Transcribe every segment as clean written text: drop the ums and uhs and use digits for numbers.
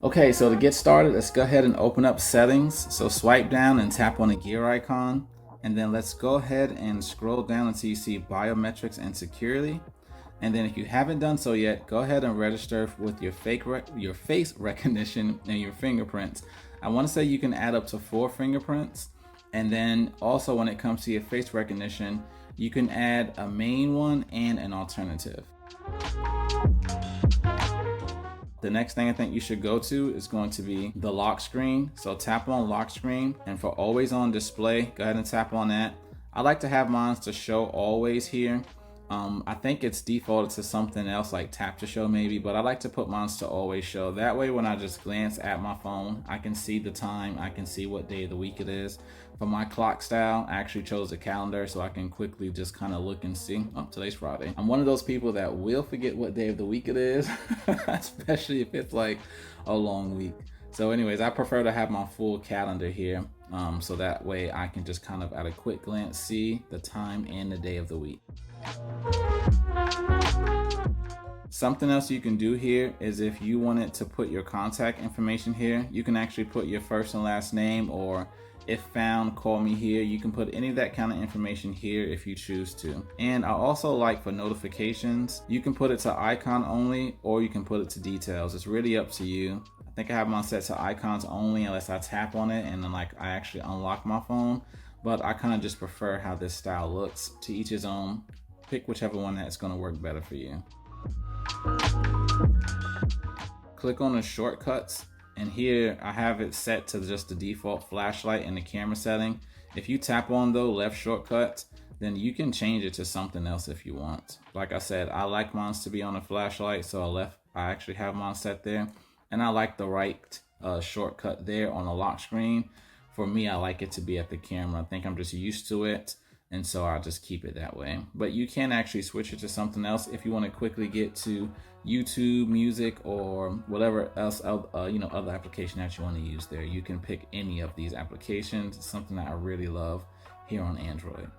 Okay, so to get started, let's go ahead and open up settings. So swipe down and tap on the gear icon, and then let's go ahead and scroll down until you see biometrics and security. And then if you haven't done so yet, go ahead and register with your your face recognition and your fingerprints. I want to say you can add up to 4 fingerprints. And then also when it comes to your face recognition, you can add a main one and an alternative. The next thing I think you should go to is going to be the lock screen. So tap on lock screen, and for always on display, go ahead and tap on that. I like to have mine to show always here. I think it's defaulted to something else like tap to show maybe, but I like to put mine to always show. That way when I just glance at my phone, I can see the time, I can see what day of the week it is. For my clock style, I actually chose a calendar so I can quickly just kind of look and see. Oh, today's Friday. I'm one of those people that will forget what day of the week it is, especially if it's like a long week. So anyways, I prefer to have my full calendar here. So that way I can just kind of at a quick glance see the time and the day of the week. Something else you can do here is if you wanted to put your contact information here, you can actually put your first and last name, or if found, call me here. You can put any of that kind of information here if you choose to. And I also like for notifications, you can put it to icon only, or you can put it to details. It's really up to you. I think I have mine set to icons only unless I tap on it and then like I actually unlock my phone. But I kind of just prefer how this style looks. To each his own. Pick whichever one that's going to work better for you. Click on the shortcuts, and here I have it set to just the default flashlight and the camera setting. If you tap on the left shortcut, then you can change it to something else if you want. Like I said, I like mine to be on the flashlight, so I actually have mine set there, and I like the right shortcut there on the lock screen. For me, I like it to be at the camera. I think I'm just used to it, and so I'll just keep it that way. But you can actually switch it to something else if you want to quickly get to YouTube, music, or whatever else, other application that you want to use there. You can pick any of these applications. It's something that I really love here on Android.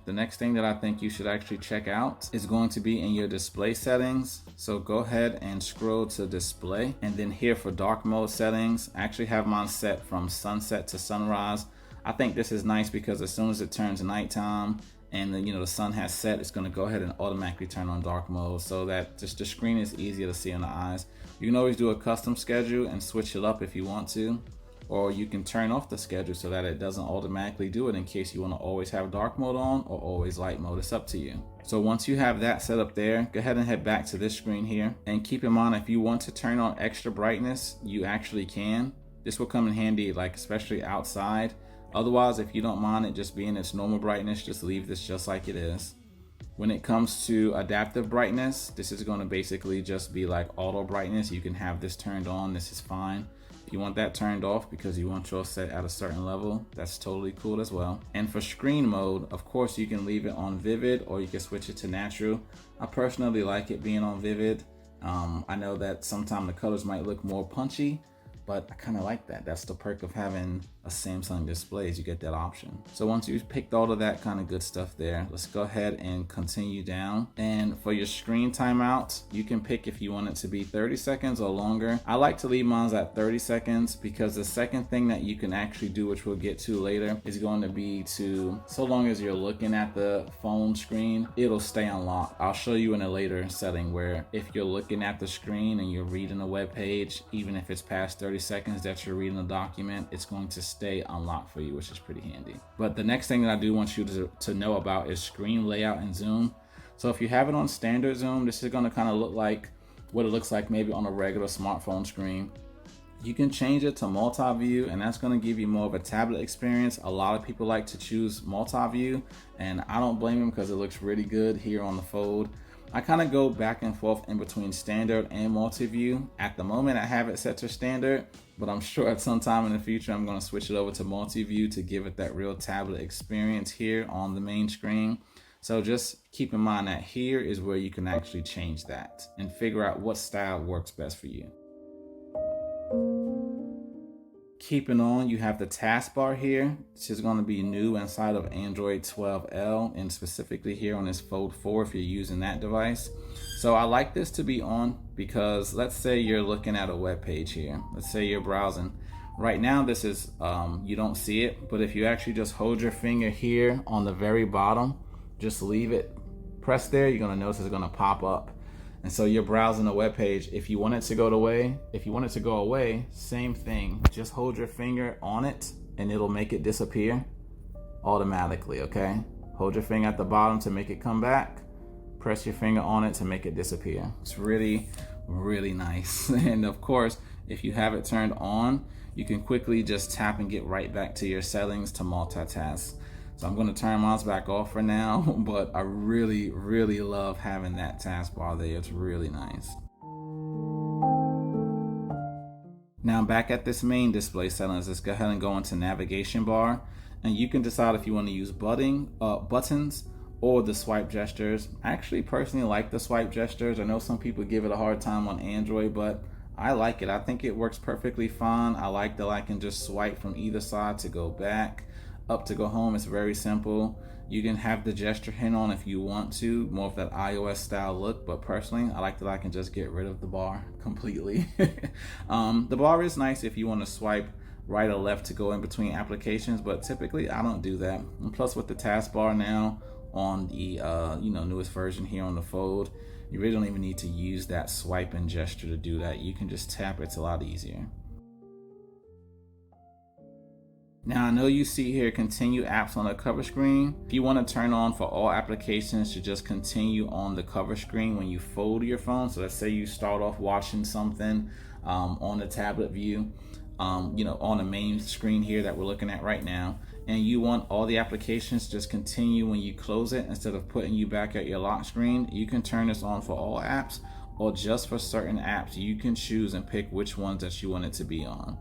The next thing that I think you should actually check out is going to be in your display settings. So go ahead and scroll to display, and then here for dark mode settings, I actually have mine set from sunset to sunrise. I think this is nice because as soon as it turns nighttime and the sun has set, it's going to go ahead and automatically turn on dark mode so that just the screen is easier to see on the eyes. You can always do a custom schedule and switch it up if you want to. Or you can turn off the schedule so that it doesn't automatically do it in case you want to always have dark mode on or always light mode. It's up to you. So once you have that set up there, go ahead and head back to this screen here. And keep in mind, if you want to turn on extra brightness, you actually can. This will come in handy, like especially outside. Otherwise, if you don't mind it just being its normal brightness, just leave this just like it is. When it comes to adaptive brightness, this is going to basically just be like auto brightness. You can have this turned on. This is fine. If you want that turned off because you want yours set at a certain level, that's totally cool as well. And for screen mode, of course, you can leave it on vivid or you can switch it to natural. I personally like it being on vivid. I know that sometimes the colors might look more punchy, but I kind of like that. That's the perk of having a Samsung display, is you get that option. So once you've picked all of that kind of good stuff there, let's go ahead and continue down. And for your screen timeout, you can pick if you want it to be 30 seconds or longer. I like to leave mine at 30 seconds because the second thing that you can actually do, which we'll get to later, is going to be to, so long as you're looking at the phone screen, it'll stay unlocked. I'll show you in a later setting where if you're looking at the screen and you're reading a web page, even if it's past 30 seconds that you're reading a document, it's going to stay unlocked for you, which is pretty handy. But the next thing that I do want you to know about is screen layout and zoom. So if you have it on standard zoom, this is going to kind of look like what it looks like maybe on a regular smartphone screen. You can change it to multi-view, and that's going to give you more of a tablet experience. A lot of people like to choose multi-view, and I don't blame them because it looks really good here on the Fold. I kind of go back and forth in between standard and multi-view. At the moment, I have it set to standard, but I'm sure at some time in the future, I'm going to switch it over to multi-view to give it that real tablet experience here on the main screen. So just keep in mind that here is where you can actually change that and figure out what style works best for you. Keeping on, you have the taskbar here. This is going to be new inside of Android 12L and specifically here on this Fold 4 if you're using that device. So I like this to be on because let's say you're looking at a web page here. Let's say you're browsing. Right now this is, you don't see it, but if you actually just hold your finger here on the very bottom, just leave it pressed there, you're going to notice it's going to pop up. And so you're browsing a web page. If you want it to go away, same thing. Just hold your finger on it and it'll make it disappear automatically, okay? Hold your finger at the bottom to make it come back. Press your finger on it to make it disappear. It's really, really nice. And of course, if you have it turned on, you can quickly just tap and get right back to your settings to multitask. So I'm going to turn mine back off for now, but I really, really love having that taskbar there. It's really nice. Now back at this main display settings, let's go ahead and go into navigation bar, and you can decide if you want to use buttons or the swipe gestures. I actually personally like the swipe gestures. I know some people give it a hard time on Android, but I like it. I think it works perfectly fine. I like that I can just swipe from either side to go back, up to go home. It's very simple. You can have the gesture hint on if you want to, more of that iOS style look, but personally I like that I can just get rid of the bar completely. The bar is nice if you want to swipe right or left to go in between applications, but typically I don't do that. And plus with the taskbar now on the newest version here on the Fold, you really don't even need to use that swipe and gesture to do that. You can just tap. It's a lot easier. Now I know you see here continue apps on the cover screen. If you want to turn on for all applications to just continue on the cover screen when you fold your phone. So let's say you start off watching something on the tablet view, on the main screen here that we're looking at right now, and you want all the applications to just continue when you close it instead of putting you back at your lock screen, you can turn this on for all apps or just for certain apps. You can choose and pick which ones that you want it to be on.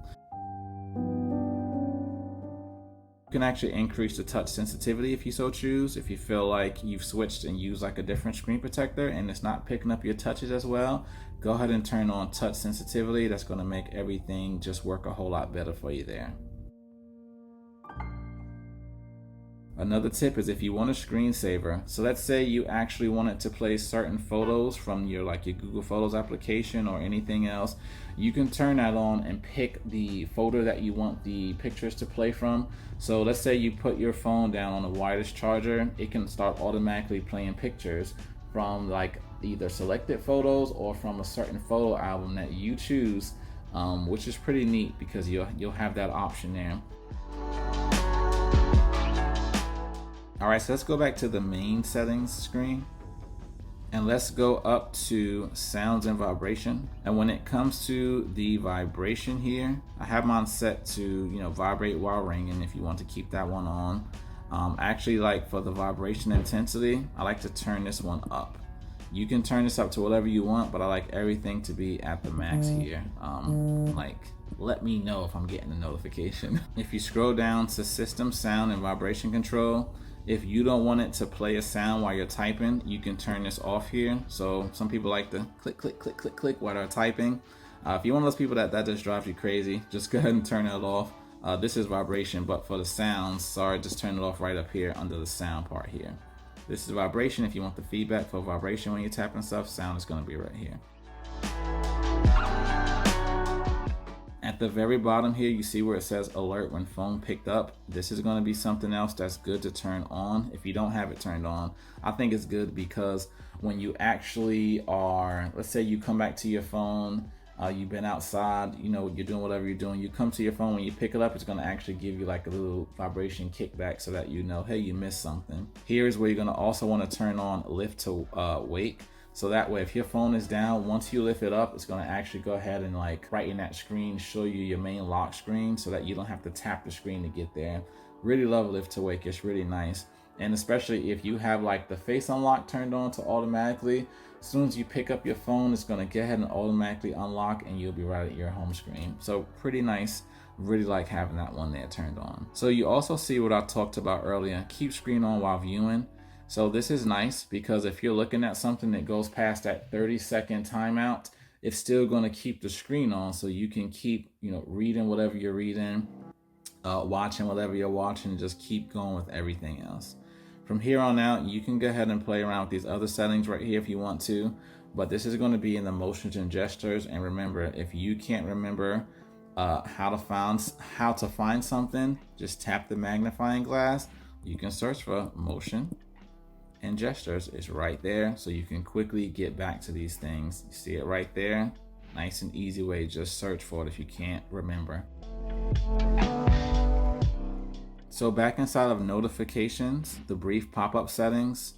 You can actually increase the touch sensitivity if you so choose. If you feel like you've switched and used like a different screen protector and it's not picking up your touches as well, go ahead and turn on touch sensitivity. That's going to make everything just work a whole lot better for you there. Another tip is if you want a screensaver. So let's say you actually wanted to play certain photos from your Google Photos application or anything else. You can turn that on and pick the folder that you want the pictures to play from. So let's say you put your phone down on a wireless charger, it can start automatically playing pictures from either selected photos or from a certain photo album that you choose, which is pretty neat because you'll have that option there. All right, so let's go back to the main settings screen and let's go up to sounds and vibration. And when it comes to the vibration here, I have mine set to, vibrate while ringing if you want to keep that one on. Actually, for the vibration intensity, I like to turn this one up. You can turn this up to whatever you want, but I like everything to be at the max here. Let me know if I'm getting a notification. If you scroll down to system sound and vibration control, if you don't want it to play a sound while you're typing, you can turn this off here. So some people like to click, click, click, click, click while they're typing. If you're one of those people that just drives you crazy, just go ahead and turn it off. This is vibration, but for the sounds, just turn it off right up here under the sound part here. This is vibration. If you want the feedback for vibration when you're tapping stuff, sound is going to be right here. At the very bottom here, you see where it says alert when phone picked up. This is going to be something else that's good to turn on. If you don't have it turned on, I think it's good because when you actually are, let's say you come back to your phone, you've been outside, you're doing whatever you're doing, you come to your phone, when you pick it up, it's going to actually give you a little vibration kickback so that hey, you missed something. Here's where you're going to also want to turn on lift to wake. So that way, if your phone is down, once you lift it up, it's going to actually go ahead and right in that screen, show you your main lock screen so that you don't have to tap the screen to get there. Really love lift to wake. It's really nice. And especially if you have the face unlock turned on to automatically, as soon as you pick up your phone, it's going to go ahead and automatically unlock and you'll be right at your home screen. So pretty nice. Really like having that one there turned on. So you also see what I talked about earlier, keep screen on while viewing. So this is nice because if you're looking at something that goes past that 30-second timeout, it's still going to keep the screen on, so you can keep, reading whatever you're reading, watching whatever you're watching, and just keep going with everything else. From here on out, you can go ahead and play around with these other settings right here if you want to, but this is going to be in the motions and gestures. And remember, if you can't remember how to find something, just tap the magnifying glass. You can search for motion and gestures. It's right there, so you can quickly get back to these things. You see it right there. Nice and easy way. Just search for it if you can't remember. So back inside of notifications, the brief pop-up settings,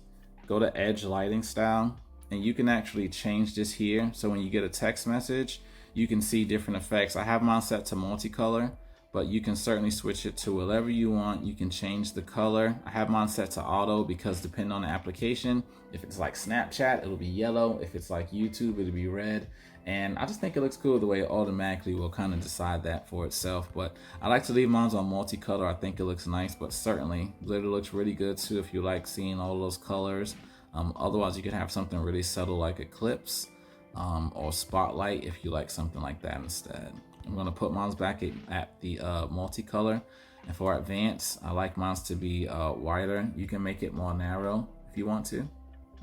go to edge lighting style, and you can actually change this here. So when you get a text message, you can see different effects. I have mine set to multicolor, but you can certainly switch it to whatever you want. You can change the color. I have mine set to auto because depending on the application, if it's like Snapchat, it'll be yellow. If it's like YouTube, it'll be red. And I just think it looks cool the way it automatically will kind of decide that for itself. But I like to leave mine on multicolor. I think it looks nice, but certainly glitter looks really good too if you like seeing all those colors. Otherwise, you could have something really subtle like Eclipse or Spotlight if you like something like that instead. I'm going to put mine back at the multicolor. And for advanced, I like mine to be wider. You can make it more narrow if you want to.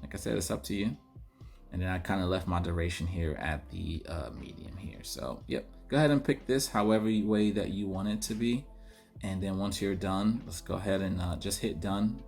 Like I said, it's up to you. And then I kind of left my duration here at the medium here. So yep, go ahead and pick this however way that you want it to be. And then once you're done, let's go ahead and just hit done.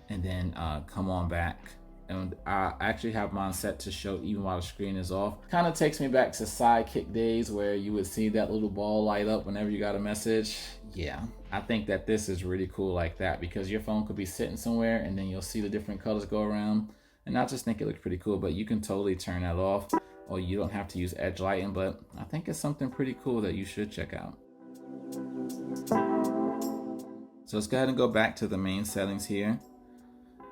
And then come on back. And I actually have mine set to show even while the screen is off. Kind of takes me back to Sidekick days where you would see that little ball light up whenever you got a message. Yeah, I think that this is really cool like that because your phone could be sitting somewhere and then you'll see the different colors go around. And I just think it looks pretty cool, but you can totally turn that off, or you don't have to use edge lighting, but I think it's something pretty cool that you should check out. So let's go ahead and go back to the main settings here.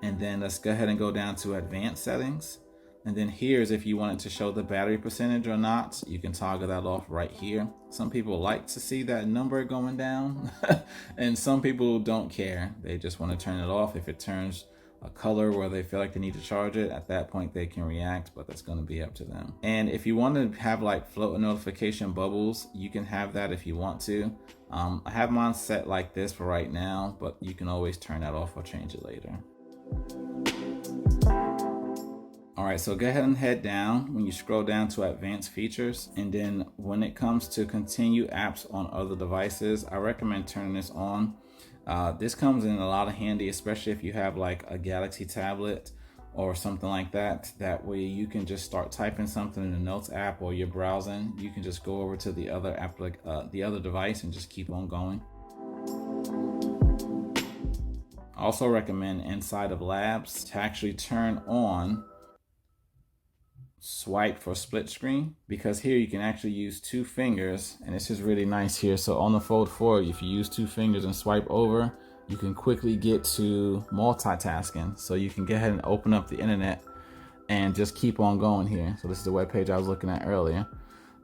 And then let's go ahead and go down to advanced settings. And then here's if you want it to show the battery percentage or not, you can toggle that off right here. Some people like to see that number going down and some people don't care. They just want to turn it off. If it turns a color where they feel like they need to charge it, at that point they can react, but that's going to be up to them. And if you want to have like floating notification bubbles, you can have that if you want to. I have mine set like this for right now, but you can always turn that off or change it later. All right, so go ahead and head down when you scroll down to advanced features. And then when it comes to continue apps on other devices, I recommend turning this on. This comes in a lot of handy, especially if you have like a Galaxy tablet or something like that. That way you can just start typing something in the Notes app or you're browsing. You can just go over to the other app, the other device, and just keep on going. I also recommend inside of Labs to actually turn on swipe for split screen, because here you can actually use 2 fingers, and this is really nice here. So on the Fold 4, if you use 2 fingers and swipe over, you can quickly get to multitasking. So you can go ahead and open up the internet and just keep on going here. So this is the web page I was looking at earlier.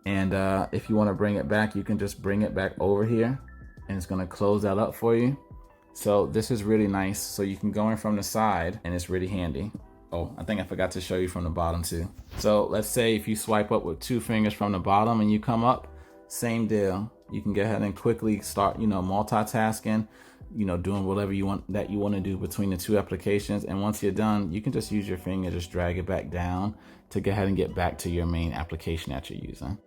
And if you want to bring it back, you can just bring it back over here and it's going to close that up for you. So this is really nice. So you can go in from the side and it's really handy. Oh, I think I forgot to show you from the bottom too. So let's say if you swipe up with 2 fingers from the bottom and you come up, same deal. You can go ahead and quickly start, multitasking, doing whatever you want to do between the 2 applications. And once you're done, you can just use your finger, just drag it back down to go ahead and get back to your main application that you're using.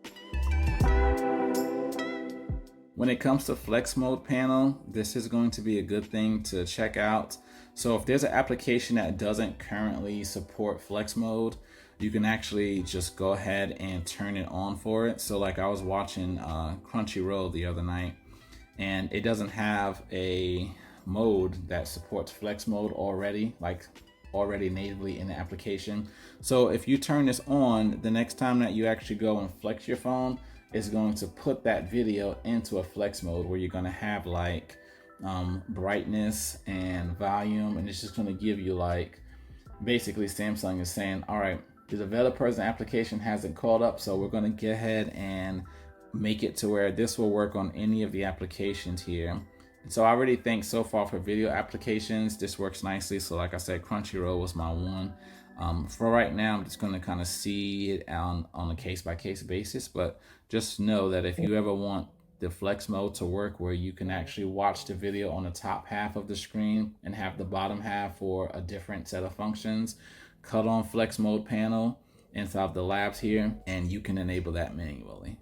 When it comes to Flex Mode panel, this is going to be a good thing to check out. So if there's an application that doesn't currently support Flex Mode, you can actually just go ahead and turn it on for it. So like I was watching Crunchyroll the other night, and it doesn't have a mode that supports Flex Mode already natively in the application. So if you turn this on, the next time that you actually go and flex your phone, it's going to put that video into a Flex Mode where you're going to have like brightness and volume, and it's just going to give you like, basically Samsung is saying, all right, the developer's application hasn't caught up, so we're going to go ahead and make it to where this will work on any of the applications here. And so I already think so far for video applications, this works nicely. So like I said, Crunchyroll was my one. For right now, I'm just going to kind of see it on a case-by-case basis, but just know that if you ever want the flex mode to work where you can actually watch the video on the top half of the screen and have the bottom half for a different set of functions, cut on flex mode panel inside the labs here, and you can enable that manually.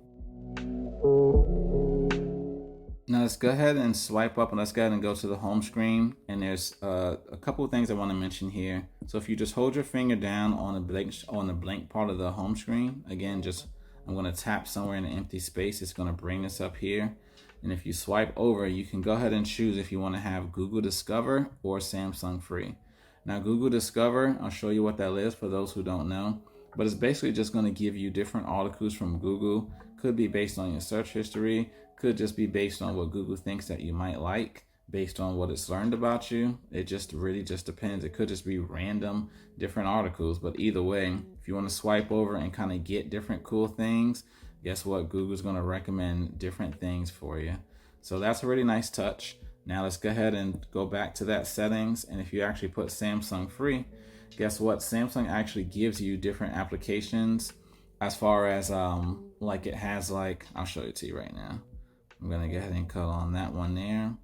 Now let's go ahead and swipe up and let's go ahead and go to the home screen. And there's a couple of things I want to mention here. So if you just hold your finger down on the blank part of the home screen, again, I'm going to tap somewhere in an empty space. It's going to bring this up here. And if you swipe over, you can go ahead and choose if you want to have Google Discover or Samsung Free. Now Google Discover, I'll show you what that is for those who don't know. But it's basically just going to give you different articles from Google. Could be based on your search history. Could just be based on what Google thinks that you might like, based on what it's learned about you. It just really just depends. It could just be random different articles, but either way, if you want to swipe over and kind of get different cool things, guess what? Google's going to recommend different things for you. So that's a really nice touch. Now let's go ahead and go back to that settings. And if you actually put Samsung Free, guess what? Samsung actually gives you different applications as far as like it has like, I'll show it to you right now. I'm gonna go ahead and cut on that one there.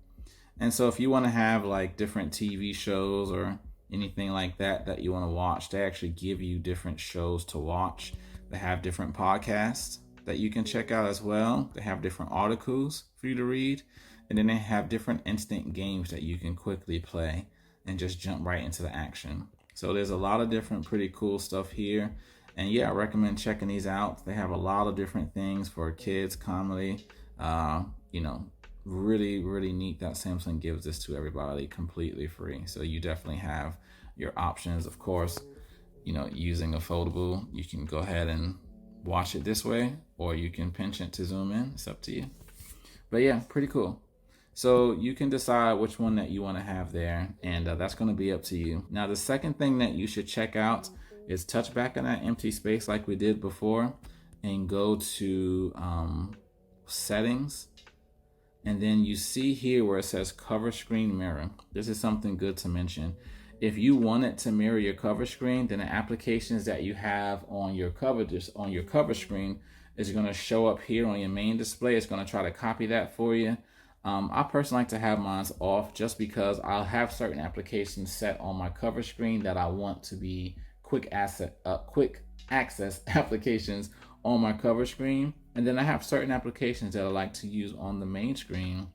And so if you want to have like different TV shows or anything like that you want to watch, they actually give you different shows to watch. They have different podcasts that you can check out as well. They have different articles for you to read. And then they have different instant games that you can quickly play and just jump right into the action. So there's a lot of different pretty cool stuff here. And yeah, I recommend checking these out. They have a lot of different things for kids, comedy. Really neat that Samsung gives this to everybody completely free. So you definitely have your options. Of course, using a foldable, you can go ahead and watch it this way, or you can pinch it to zoom in. It's up to you. But yeah, pretty cool. So you can decide which one that you want to have there, and that's going to be up to you. Now, the second thing that you should check out is touch back on that empty space like we did before and go to settings. And then you see here where it says cover screen mirror. This is something good to mention. If you want it to mirror your cover screen, then the applications that you have on your cover screen is going to show up here on your main display. It's going to try to copy that for you. I personally like to have mine off just because I'll have certain applications set on my cover screen that I want to be quick access applications on my cover screen. And then I have certain applications that I like to use on the main screen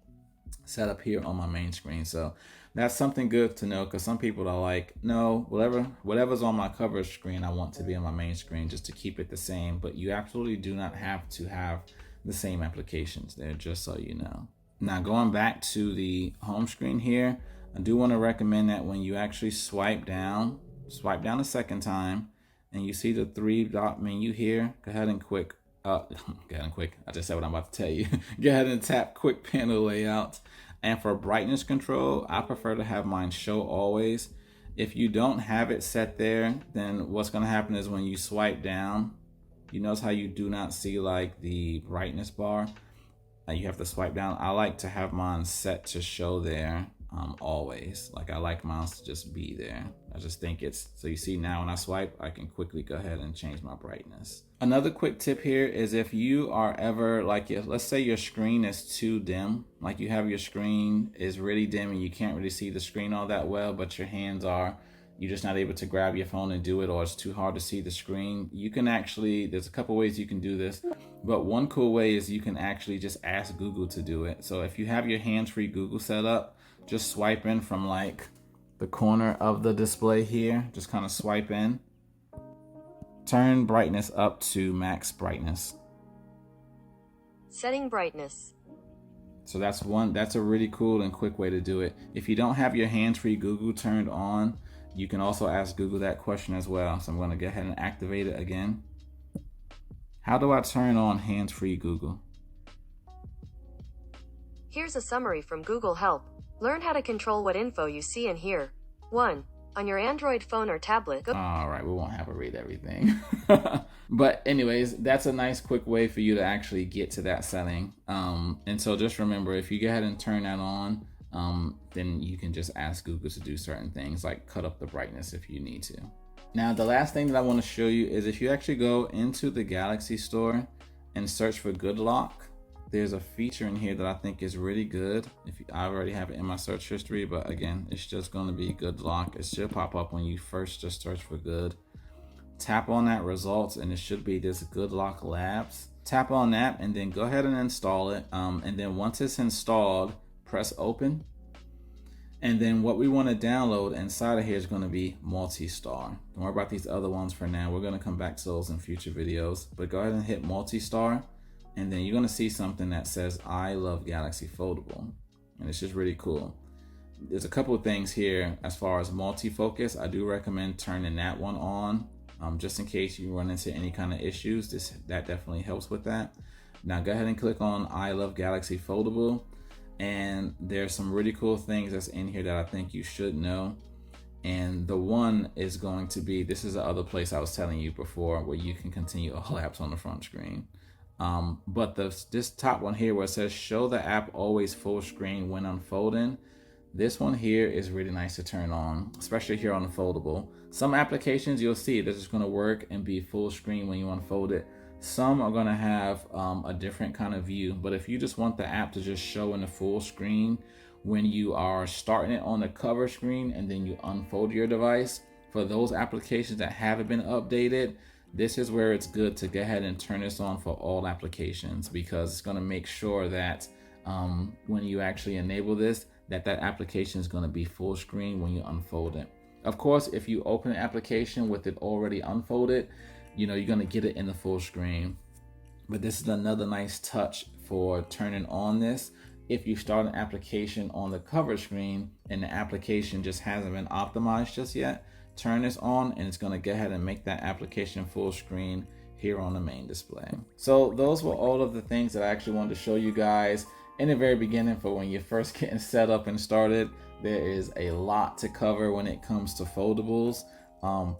set up here on my main screen. So that's something good to know, because some people are like, no, whatever's on my cover screen, I want to be on my main screen just to keep it the same. But you absolutely do not have to have the same applications there, just so you know. Now going back to the home screen here, I do want to recommend that when you actually swipe down a second time, and you see the 3-dot menu here, go ahead and I just said what I'm about to tell you. Go ahead and tap quick panel layout. And for brightness control, I prefer to have mine show always. If you don't have it set there, then what's going to happen is when you swipe down, you notice how you do not see like the brightness bar. You have to swipe down. I like to have mine set to show there always. Like I like mine to just be there. I just think so you see now when I swipe, I can quickly go ahead and change my brightness. Another quick tip here is if you are ever let's say your screen is too dim, like you have your screen is really dim and you can't really see the screen all that well, but your hands you're just not able to grab your phone and do it, or it's too hard to see the screen. You can actually, there's a couple ways you can do this, but one cool way is you can actually just ask Google to do it. So if you have your hands-free Google set up, just swipe in from like the corner of the display here, just kind of swipe in, turn brightness up to max brightness. Setting brightness. So that's a really cool and quick way to do it. If you don't have your hands-free Google turned on, you can also ask Google that question as well. So I'm going to go ahead and activate it again. How do I turn on hands-free Google? Here's a summary from Google Help. Learn how to control what info you see and hear. 1. On your Android phone or tablet. All right, we won't have to read everything. But anyways, that's a nice quick way for you to actually get to that setting. And so just remember, if you go ahead and turn that on, then you can just ask Google to do certain things like cut up the brightness if you need to. Now, the last thing that I want to show you is if you actually go into the Galaxy store and search for Good Lock, there's a feature in here that I think is really good. I already have it in my search history, but again, it's just going to be Good Lock. It should pop up when you first just search for Good. Tap on that results and it should be this Good Lock Labs. Tap on that and then go ahead and install it. And then once it's installed, press open. And then what we want to download inside of here is going to be Multistar. Don't worry about these other ones for now. We're going to come back to those in future videos. But go ahead and hit Multistar. And then you're going to see something that says, I love Galaxy Foldable. And it's just really cool. There's a couple of things here as far as multi-focus. I do recommend turning that one on. Just in case you run into any kind of issues. That definitely helps with that. Now go ahead and click on I love Galaxy Foldable. And there's some really cool things that's in here that I think you should know. And the one is going to be, this is the other place I was telling you before where you can continue all apps on the front screen. But this top one here where it says show the app always full screen when unfolding, this one here is really nice to turn on, especially here on the foldable. Some applications you'll see this is going to work and be full screen when you unfold it. Some are going to have a different kind of view, but if you just want the app to just show in the full screen when you are starting it on the cover screen and then you unfold your device, for those applications that haven't been updated, this is where it's good to go ahead and turn this on for all applications, because it's going to make sure that when you actually enable this, that application is going to be full screen when you unfold it. Of course, if you open an application with it already unfolded, you're going to get it in the full screen. But this is another nice touch for turning on this. If you start an application on the cover screen and the application just hasn't been optimized just yet, turn this on and it's going to go ahead and make that application full screen here on the main display. So those were all of the things that I actually wanted to show you guys in the very beginning for when you're first getting set up and started. There is a lot to cover when it comes to foldables.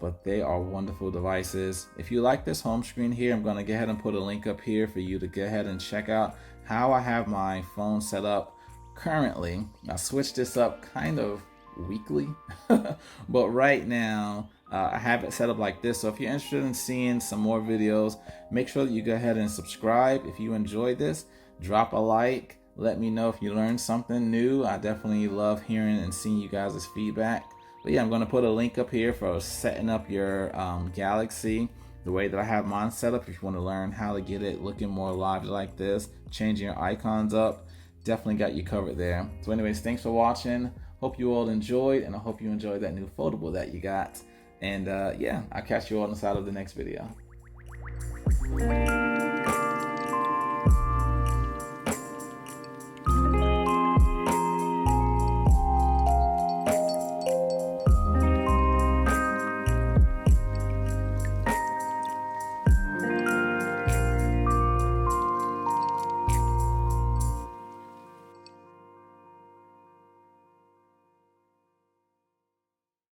But they are wonderful devices. If you like this home screen here, I'm going to go ahead and put a link up here for you to go ahead and check out how I have my phone set up currently. I switch this up kind of weekly, but right now I have it set up like this. So if you're interested in seeing some more videos, make sure that you go ahead and subscribe. If you enjoyed this, drop a like. Let me know if you learned something new. I definitely love hearing and seeing you guys' feedback. But yeah, I'm going to put a link up here for setting up your Galaxy the way that I have mine set up. If you want to learn how to get it looking more lively like this, changing your icons up, definitely got you covered there. So anyways, thanks for watching. Hope you all enjoyed, and I hope you enjoyed that new foldable that you got. And yeah, I'll catch you all on the side of the next video.